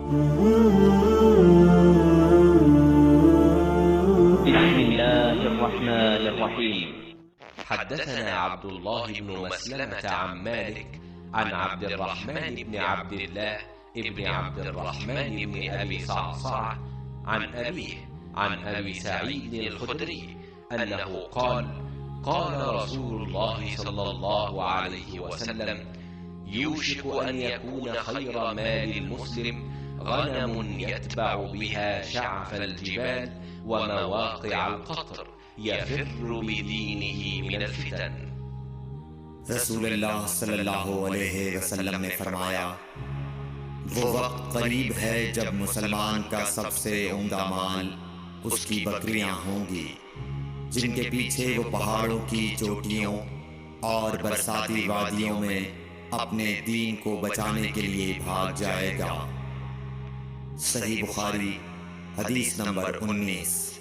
بسم الله الرحمن الرحيم. حدثنا عبد الله بن مسلمة عن مالك عن عبد الرحمن بن عبد الله ابن عبد الرحمن بن أبي صعصع عن أبيه عن أبي سعيد الخدري أنه قال: قال رسول الله صلى الله عليه وسلم: يوشك أن يكون خير مال المسلم غنم يتبع بها شعف الجبال ومواقع القطر يفر بدينه من الفتن. رسول اللہ صلی اللہ علیہ وسلم نے فرمایا، وہ وقت قریب ہے جب مسلمان کا سب سے عمدہ مال اس کی بکریاں ہوں گی، جن کے پیچھے وہ پہاڑوں کی چوٹیوں اور برساتی وادیوں میں اپنے دین کو بچانے کے لیے بھاگ جائے گا۔ صحیح بخاری، حدیث نمبر 19۔